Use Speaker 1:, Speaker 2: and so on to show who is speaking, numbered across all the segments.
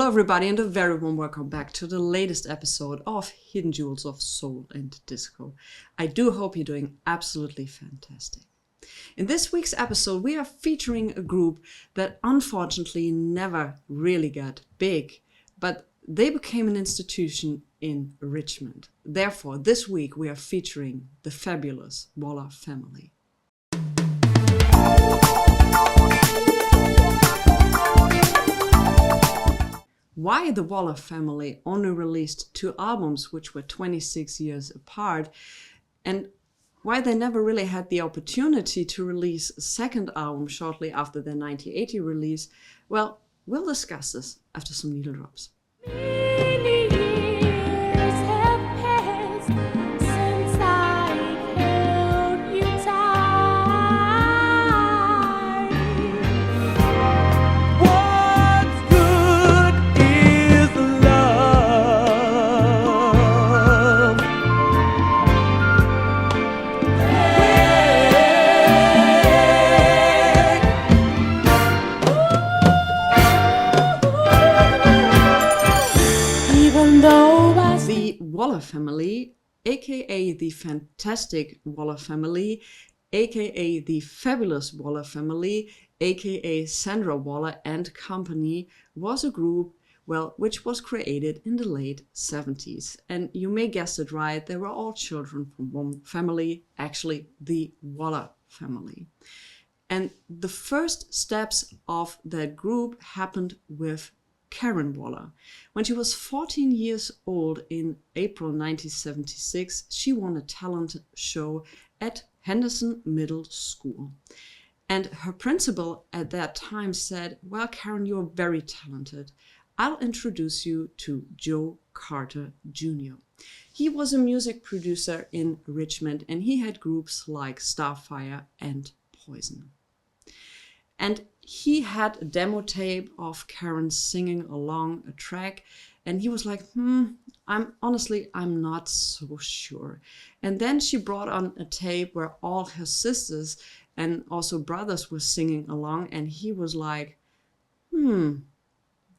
Speaker 1: Hello everybody and a very warm welcome back to the latest episode of Hidden Jewels of Soul and Disco. I do hope you're doing absolutely fantastic. In this week's episode we are featuring a group that unfortunately never really got big, but they became an institution in Richmond. Therefore, this week we are featuring the fabulous Waller family. Why the Waller family only released 2 albums which were 26 years apart, and why they never really had the opportunity to release a second album shortly after their 1980 release, well, we'll discuss this after some needle drops. Waller family, aka the fantastic Waller family, aka the fabulous Waller family, aka Sandra Waller and Company, was a group, well, which was created in the late 70s. And you may guess it right, they were all children from one family, actually the Waller family. And the first steps of that group happened with Karen Waller. When she was 14 years old in April 1976, she won a talent show at Henderson Middle School. And her principal at that time said, "Well, Karen, you're very talented. I'll introduce you to Joe Carter Jr." He was a music producer in Richmond and he had groups like Starfire and Poison. And he had a demo tape of Karen singing along a track, and he was like, I'm not so sure. And then she brought on a tape where all her sisters and also brothers were singing along, and he was like,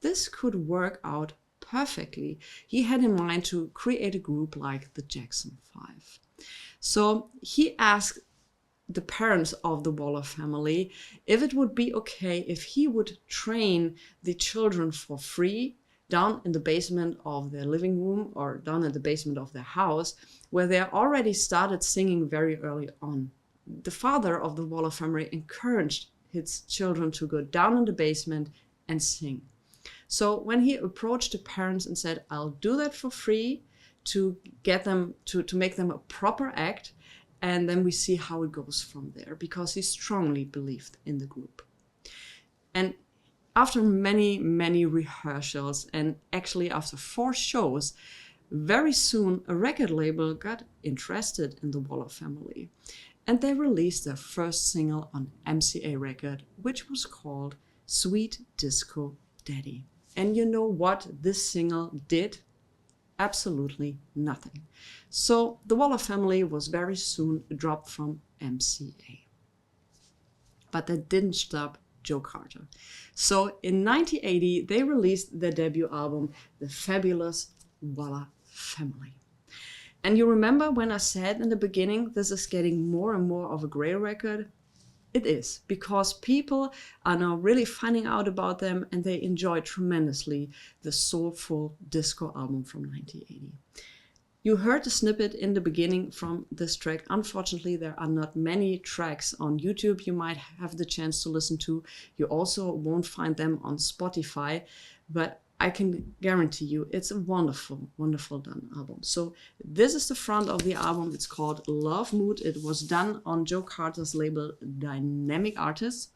Speaker 1: this could work out perfectly. He had in mind to create a group like the Jackson 5. So he asked the parents of the Waller family if it would be okay if he would train the children for free down in the basement of their living room or down in the basement of their house, where they already started singing very early on. The father of the Waller family encouraged his children to go down in the basement and sing. So when he approached the parents and said, "I'll do that for free to get them to make them a proper act, and then we see how it goes from there," because he strongly believed in the group. And after many, many rehearsals, and actually after 4 shows, very soon a record label got interested in the Waller family. And they released their first single on MCA record, which was called Sweet Disco Daddy. And you know what this single did? Absolutely nothing. So the Waller family was very soon dropped from MCA. But that didn't stop Joe Carter. So in 1980, they released their debut album, The Fabulous Waller Family. And you remember when I said in the beginning, this is getting more and more of a gray record? It is, because people are now really finding out about them and they enjoy tremendously the soulful disco album from 1980. You heard the snippet in the beginning from this track. Unfortunately, there are not many tracks on YouTube you might have the chance to listen to. You also won't find them on Spotify, but I can guarantee you it's a wonderful, wonderful done album. So this is the front of the album. It's called Love Mood. It was done on Joe Carter's label Dynamic Artists.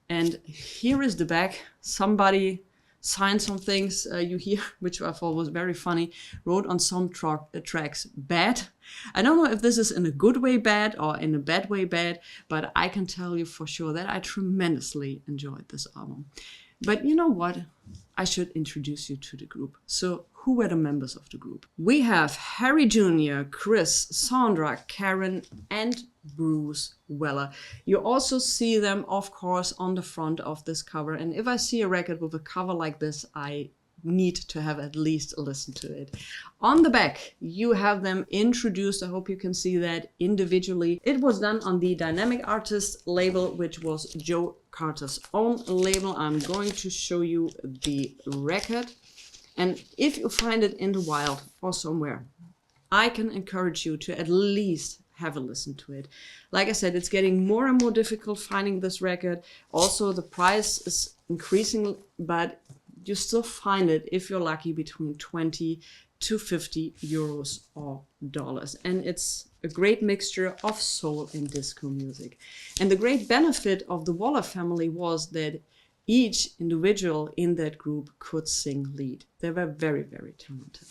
Speaker 1: And here is the back. Somebody signed some things you hear, which I thought was very funny, wrote on some tracks bad. I don't know if this is in a good way bad or in a bad way bad, but I can tell you for sure that I tremendously enjoyed this album. But you know what? I should introduce you to the group. So who were the members of the group? We have Harry Jr., Chris, Sandra, Karen, and Bruce Weller. You also see them, of course, on the front of this cover. And if I see a record with a cover like this, I need to have at least listened to it. On the back, you have them introduced. I hope you can see that individually. It was done on the Dynamic Artist label, which was Joe Carter's own label. I'm going to show you the record. And if you find it in the wild or somewhere, I can encourage you to at least have a listen to it. Like I said, it's getting more and more difficult finding this record. Also, the price is increasing, but you still find it, if you're lucky, between 20 to 50 euros or dollars. And it's a great mixture of soul and disco music. And the great benefit of the Waller family was that each individual in that group could sing lead. They were very, very talented.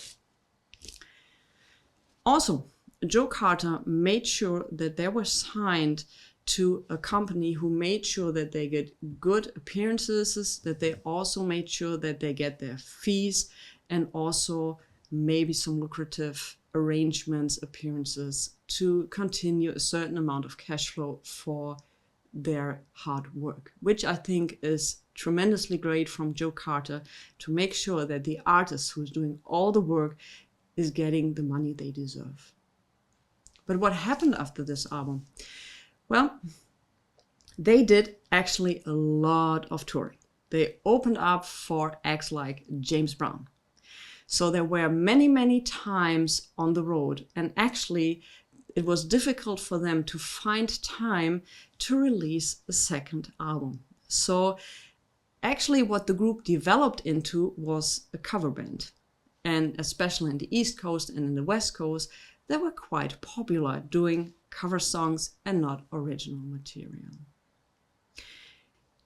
Speaker 1: Also, Joe Carter made sure that they were signed to a company who made sure that they get good appearances, that they also made sure that they get their fees, and also maybe some lucrative arrangements, appearances to continue a certain amount of cash flow for their hard work, which I think is tremendously great from Joe Carter to make sure that the artist who's doing all the work is getting the money they deserve. But what happened after this album? Well, they did actually a lot of touring. They opened up for acts like James Brown. So there were many, many times on the road, and actually it was difficult for them to find time to release a second album. So actually what the group developed into was a cover band. And especially in the East Coast and in the West Coast, they were quite popular doing cover songs and not original material.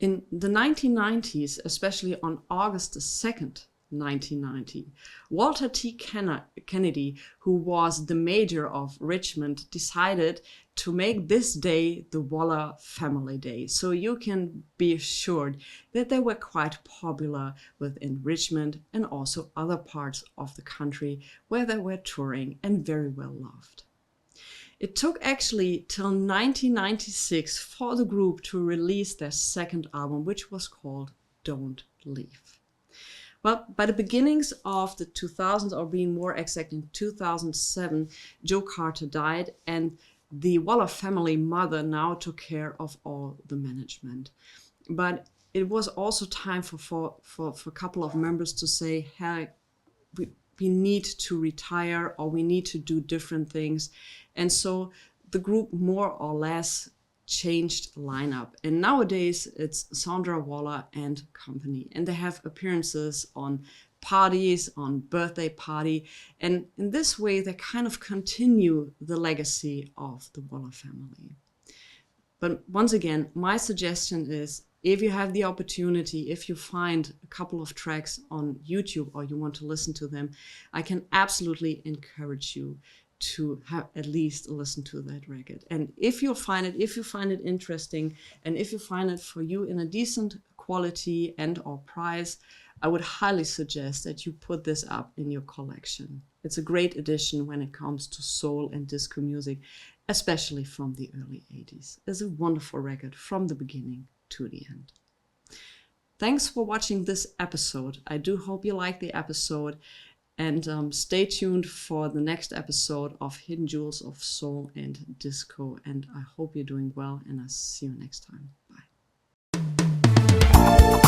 Speaker 1: In the 1990s, especially on August the 2nd, 1990, Walter T. Kennedy, who was the mayor of Richmond, decided to make this day the Waller Family Day. So you can be assured that they were quite popular within Richmond and also other parts of the country where they were touring and very well loved. It took actually till 1996 for the group to release their second album, which was called Don't Leave. Well, by the beginnings of the 2000s, or being more exact, in 2007, Joe Carter died, and the Waller family mother now took care of all the management. But it was also time for a couple of members to say, hey, we need to retire, or we need to do different things. And so the group more or less changed lineup, and nowadays it's Sandra Waller and company, and they have appearances on parties, on birthday party, and in this way they kind of continue the legacy of the Waller family. But once again, my suggestion is, if you have the opportunity, if you find a couple of tracks on YouTube or you want to listen to them, I can absolutely encourage you to have at least listen to that record. And if you find it interesting, and if you find it for you in a decent quality and or price, I would highly suggest that you put this up in your collection. It's a great addition when it comes to soul and disco music, especially from the early 80s. It's a wonderful record from the beginning to the end. Thanks for watching this episode. I do hope you liked the episode. And stay tuned for the next episode of Hidden Jewels of Soul and Disco. And I hope you're doing well, and I'll see you next time. Bye.